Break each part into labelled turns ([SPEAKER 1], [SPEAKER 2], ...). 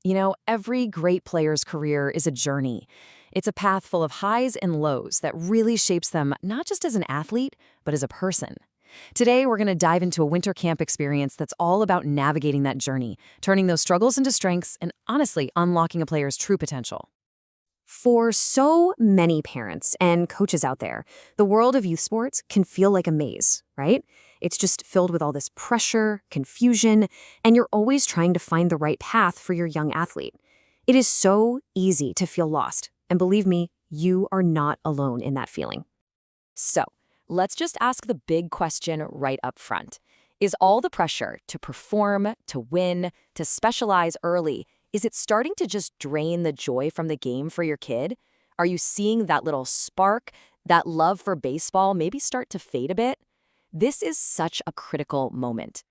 [SPEAKER 1] You know, every great player's career is a journey. It's a path full of highs and lows that really shapes them not just as an athlete, but as a person. Today, we're going to dive into a winter camp experience that's all about navigating that journey, turning those struggles into strengths, and honestly, unlocking a player's true potential.
[SPEAKER 2] For so many parents and coaches out there, the world of youth sports can feel like a maze, right? It's just filled with all this pressure, confusion, and you're always trying to find the right path for your young athlete. It is so easy to feel lost, and believe me, you are not alone in that feeling.
[SPEAKER 1] So, let's just ask the big question right up front. Is all the pressure to perform, to win, to specialize early, is it starting to just drain the joy from the game for your kid? Are you seeing that little spark, that love for baseball maybe start to fade a bit? This is such a critical moment.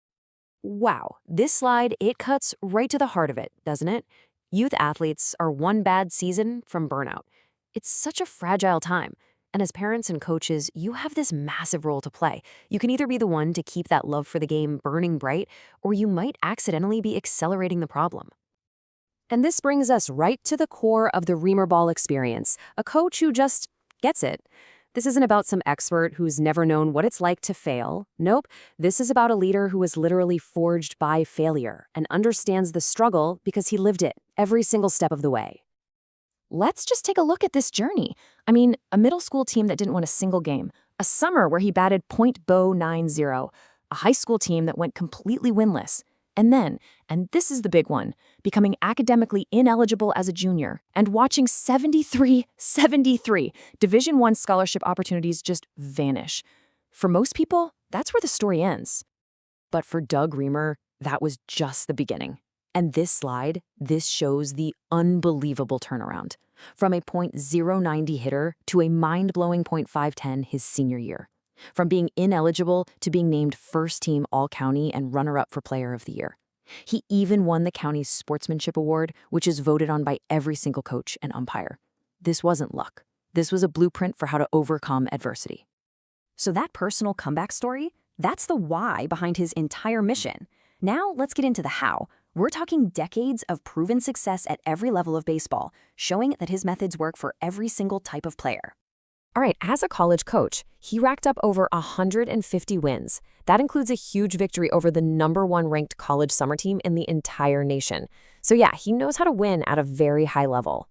[SPEAKER 1] Wow, this slide, it cuts right to the heart of it, doesn't it? Youth athletes are one bad season from burnout. It's such a fragile time. And as parents and coaches, you have this massive role to play. You can either be the one to keep that love for the game burning bright, or you might accidentally be accelerating the problem. And this brings us right to the core of the Remer Ball experience, a coach who just gets it. This isn't about some expert who's never known what it's like to fail. Nope, this is about a leader who was literally forged by failure and understands the struggle because he lived it every single step of the way. Let's just take a look at this journey. I mean, a middle school team that didn't win a single game, a summer where he batted .090, a high school team that went completely winless, and then, and this is the big one, becoming academically ineligible as a junior and watching 73 Division I scholarship opportunities just vanish. For most people, that's where the story ends. But for Doug Remer, that was just the beginning. And this slide, this shows the unbelievable turnaround. From a .090 hitter to a mind-blowing .510 his senior year. From being ineligible to being named first-team All-County and runner-up for Player of the Year. He even won the county's Sportsmanship Award, which is voted on by every single coach and umpire. This wasn't luck. This was a blueprint for how to overcome adversity. So that personal comeback story, that's the why behind his entire mission. Now let's get into the how. We're talking decades of proven success at every level of baseball, showing that his methods work for every single type of player. All right, as a college coach, he racked up over 150 wins. That includes a huge victory over the #1 ranked college summer team in the entire nation. So yeah, he knows how to win at a very high level.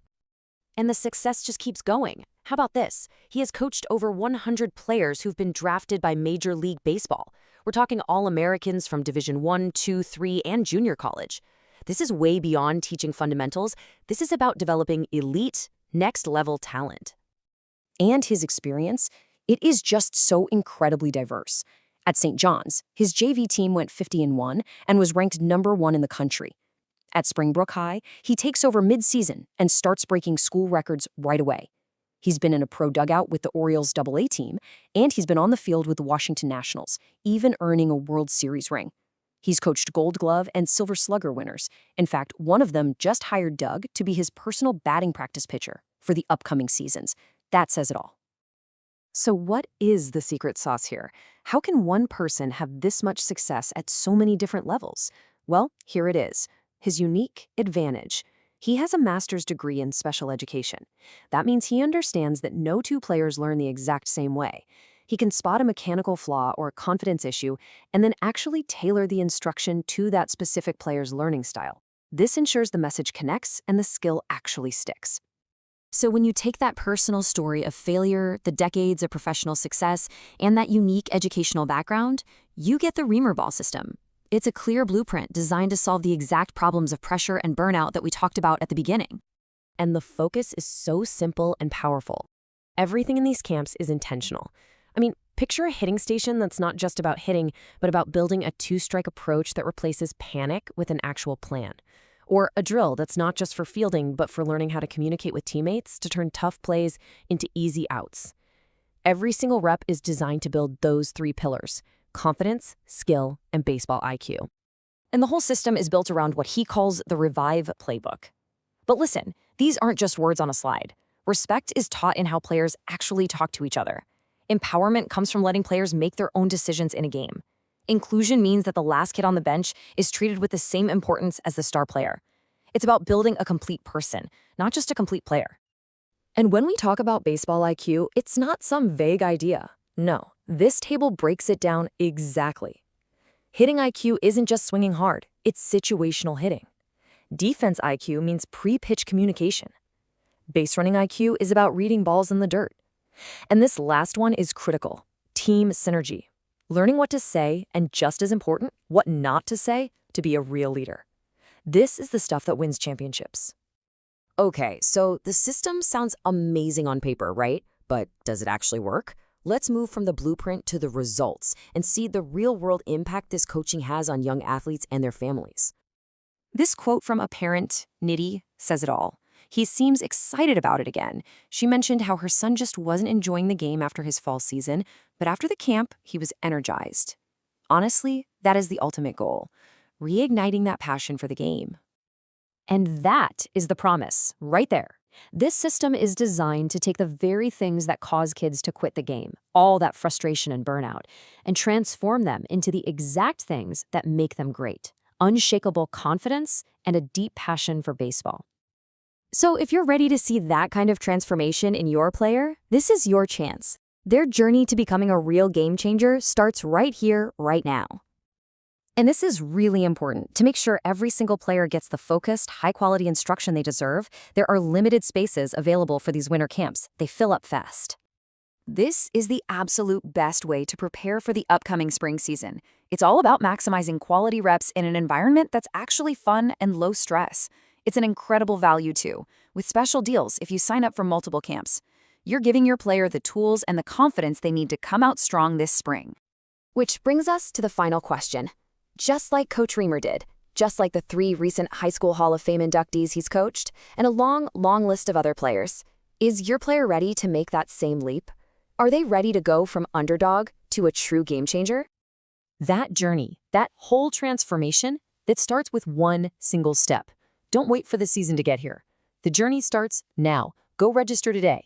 [SPEAKER 1] And the success just keeps going. How about this? He has coached over 100 players who've been drafted by Major League Baseball. We're talking All-Americans from Division I, II, III, and junior college. This is way beyond teaching fundamentals. This is about developing elite, next-level talent. And his experience, it is just so incredibly diverse. At St. John's, his JV team went 50-1 and was ranked #1 in the country. At Springbrook High, he takes over mid-season and starts breaking school records right away. He's been in a pro dugout with the Orioles AA team, and he's been on the field with the Washington Nationals, even earning a World Series ring. He's coached Gold Glove and Silver Slugger winners. In fact, one of them just hired Doug to be his personal batting practice pitcher for the upcoming seasons. That says it all. So what is the secret sauce here? How can one person have this much success at so many different levels? Well, here it is. His unique advantage. He has a master's degree in special education. That means he understands that no two players learn the exact same way. He can spot a mechanical flaw or a confidence issue and then actually tailor the instruction to that specific player's learning style. This ensures the message connects and the skill actually sticks. So when you take that personal story of failure, the decades of professional success, and that unique educational background, you get the Remer Ball system. It's a clear blueprint designed to solve the exact problems of pressure and burnout that we talked about at the beginning. And the focus is so simple and powerful. Everything in these camps is intentional. I mean, picture a hitting station that's not just about hitting, but about building a two-strike approach that replaces panic with an actual plan. Or a drill that's not just for fielding, but for learning how to communicate with teammates to turn tough plays into easy outs. Every single rep is designed to build those 3 pillars: confidence, skill, and baseball IQ. And the whole system is built around what he calls the Revive playbook. But listen, these aren't just words on a slide. Respect is taught in how players actually talk to each other. Empowerment comes from letting players make their own decisions in a game. Inclusion means that the last kid on the bench is treated with the same importance as the star player. It's about building a complete person, not just a complete player. And when we talk about baseball IQ, it's not some vague idea. No, this table breaks it down exactly. Hitting IQ isn't just swinging hard, it's situational hitting. Defense IQ means pre-pitch communication. Base running IQ is about reading balls in the dirt. And this last one is critical: team synergy. Learning what to say, and just as important, what not to say to be a real leader. This is the stuff that wins championships. Okay, so the system sounds amazing on paper, right? But does it actually work? Let's move from the blueprint to the results and see the real-world impact this coaching has on young athletes and their families.
[SPEAKER 2] This quote from a parent, Nidhi, says it all. He seems excited about it again. She mentioned how her son just wasn't enjoying the game after his fall season, but after the camp, he was energized. Honestly, that is the ultimate goal: reigniting that passion for the game. And that is the promise, right there. This system is designed to take the very things that cause kids to quit the game, all that frustration and burnout, and transform them into the exact things that make them great: unshakable confidence and a deep passion for baseball. So if you're ready to see that kind of transformation in your player, this is your chance. Their journey to becoming a real game changer starts right here, right now. And this is really important. To make sure every single player gets the focused, high-quality instruction they deserve, there are limited spaces available for these winter camps. They fill up fast. This is the absolute best way to prepare for the upcoming spring season. It's all about maximizing quality reps in an environment that's actually fun and low stress. It's an incredible value, too, with special deals if you sign up for multiple camps. You're giving your player the tools and the confidence they need to come out strong this spring. Which brings us to the final question. Just like Coach Remer did, just like the 3 recent High School Hall of Fame inductees he's coached, and a long, long list of other players, is your player ready to make that same leap? Are they ready to go from underdog to a true game changer?
[SPEAKER 1] That journey, that whole transformation, that starts with one single step. Don't wait for the season to get here. The journey starts now. Go register today.